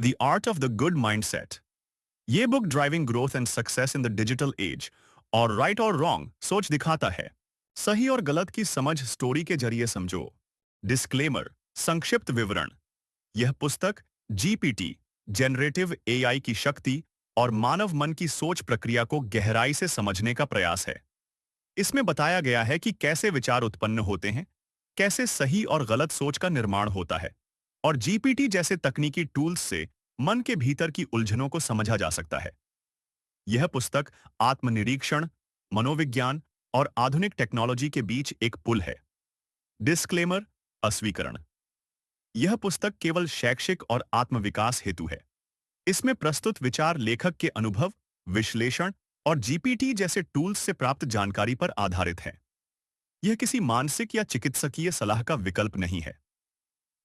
The art of the good mindset. ये book driving growth and success in the digital age और right और wrong सोच दिखाता है। सही और गलत की समझ स्टोरी के जरिए समझो। डिस्क्लेमर, संक्षिप्त विवरण। यह पुस्तक जीपीटी, जनरेटिव एआई की शक्ति और मानव मन की सोच प्रक्रिया को गहराई से समझने का प्रयास है। इसमें बताया गया है कि कैसे विचार उत्पन्न होते हैं, कैसे सही और गलत सोच का निर्माण होता है, और जीपीटी जैसे तकनीकी टूल्स से मन के भीतर की उलझनों को समझा जा सकता है। यह पुस्तक आत्मनिरीक्षण, मनोविज्ञान और आधुनिक टेक्नोलॉजी के बीच एक पुल है। डिस्क्लेमर, अस्वीकरण। यह पुस्तक केवल शैक्षिक और आत्मविकास हेतु है। इसमें प्रस्तुत विचार लेखक के अनुभव, विश्लेषण और जीपीटी जैसे टूल्स से प्राप्त जानकारी पर आधारित है। यह किसी मानसिक या चिकित्सकीय सलाह का विकल्प नहीं है।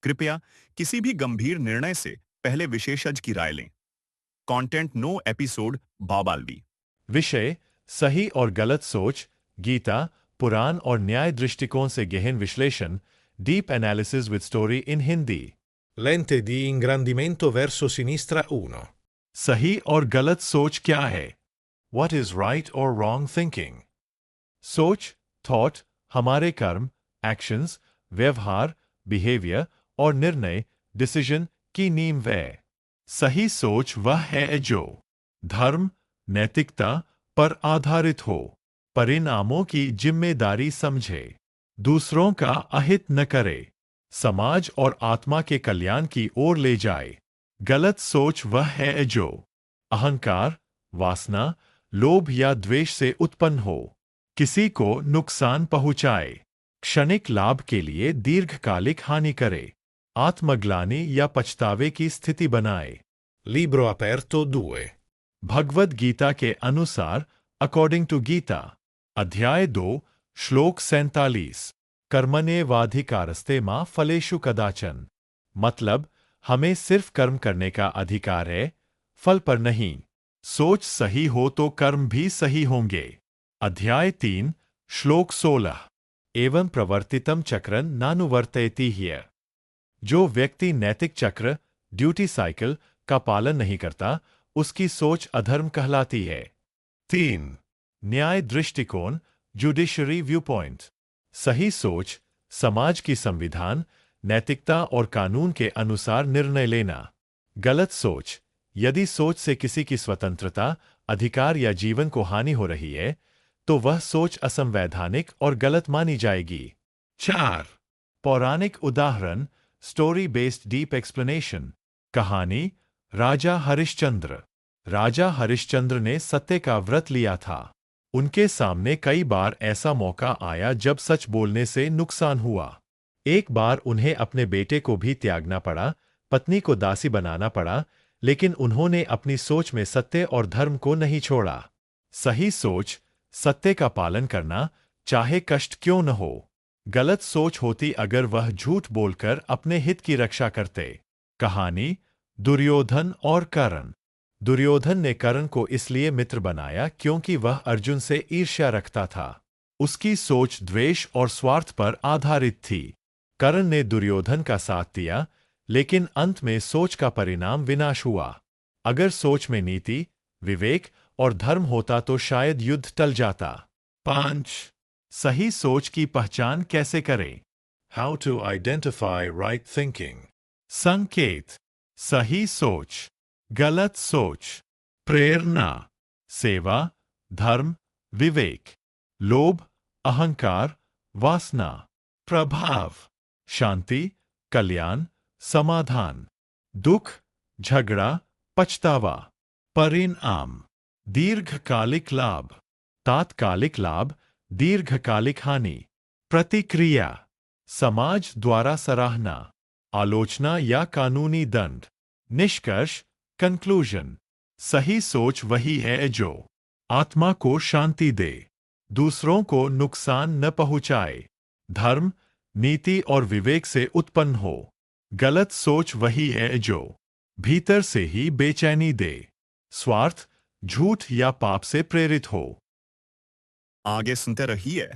कृपया किसी भी गंभीर निर्णय से पहले विशेषज्ञ की राय लें। कंटेंट नो एपिसोड बाबालवी। विषय: सही और गलत सोच, गीता, पुराण और न्याय दृष्टिकोण से गहन विश्लेषण, deep analysis with story in Hindi. Lente di ingrandimento verso sinistra 1. सही और गलत सोच क्या है? What is right or wrong thinking? सोच, थॉट, हमारे कर्म, एक्शंस, व्यवहार, बिहेवियर और निर्णय, डिसीजन की नींव है। सही सोच वह है जो धर्म, नैतिकता पर आधारित हो, परिणामों की जिम्मेदारी समझे, दूसरों का अहित न करे, समाज और आत्मा के कल्याण की ओर ले जाए। गलत सोच वह है जो अहंकार, वासना, लोभ या द्वेष से उत्पन्न हो, किसी को नुकसान पहुंचाए, क्षणिक लाभ के लिए दीर्घकालिक हानि करे, आत्मग्लानि या पछतावे की स्थिति बनाए। Libro aperto 2. भगवद गीता के अनुसार, अकॉर्डिंग टू गीता, अध्याय 2, श्लोक 47, कर्मण्येवाधिकारस्ते मा फलेषु कदाचन। मतलब, हमें सिर्फ कर्म करने का अधिकार है, फल पर नहीं। सोच सही हो तो कर्म भी सही होंगे। अध्याय 3, श्लोक 16, एवं प्रवर्तितम चक्रन नानुवर्तयति ह्य। जो व्यक्ति नैतिक चक्र, ड्यूटी साइकिल का पालन नहीं करता, उसकी सोच अधर्म कहलाती है। 3. न्याय दृष्टिकोण, जुडिशरी व्यू पॉइंट। सही सोच, समाज की संविधान, नैतिकता और कानून के अनुसार निर्णय लेना। गलत सोच, यदि सोच से किसी की स्वतंत्रता, अधिकार या जीवन को हानि हो रही है, तो वह सोच असंवैधानिक और गलत मानी जाएगी। 4. पौराणिक उदाहरण, स्टोरी बेस्ड डीप एक्सप्लेनेशन। कहानी, राजा हरिश्चंद्र। राजा हरिश्चंद्र ने सत्य का व्रत लिया था। उनके सामने कई बार ऐसा मौका आया जब सच बोलने से नुकसान हुआ। एक बार उन्हें अपने बेटे को भी त्यागना पड़ा, पत्नी को दासी बनाना पड़ा, लेकिन उन्होंने अपनी सोच में सत्य और धर्म को नहीं छोड़ा। सही सोच, सत्य का पालन करना, चाहे कष्ट क्यों न हो। गलत सोच होती अगर वह झूठ बोलकर अपने हित की रक्षा करते। कहानी, दुर्योधन और कर्ण। दुर्योधन ने कर्ण को इसलिए मित्र बनाया क्योंकि वह अर्जुन से ईर्ष्या रखता था। उसकी सोच द्वेष और स्वार्थ पर आधारित थी। कर्ण ने दुर्योधन का साथ दिया, लेकिन अंत में सोच का परिणाम विनाश हुआ। अगर सोच में नीति, विवेक और धर्म होता तो शायद युद्ध टल जाता। 5. सही सोच की पहचान कैसे करें? How to identify right thinking. संकेत: सही सोच, गलत सोच, प्रेरणा, सेवा, धर्म, विवेक, लोभ, अहंकार, वासना, प्रभाव, शांति, कल्याण, समाधान, दुख, झगड़ा, पछतावा, परिणाम, दीर्घकालिक लाभ, तात्कालिक लाभ, दीर्घकालिक हानि, प्रतिक्रिया, समाज द्वारा सराहना, आलोचना या कानूनी दंड। निष्कर्ष, कंक्लूजन: सही सोच वही है जो आत्मा को शांति दे, दूसरों को नुकसान न पहुंचाए, धर्म, नीति और विवेक से उत्पन्न हो। गलत सोच वही है जो भीतर से ही बेचैनी दे, स्वार्थ, झूठ या पाप से प्रेरित हो। आगे सुनते रहिए।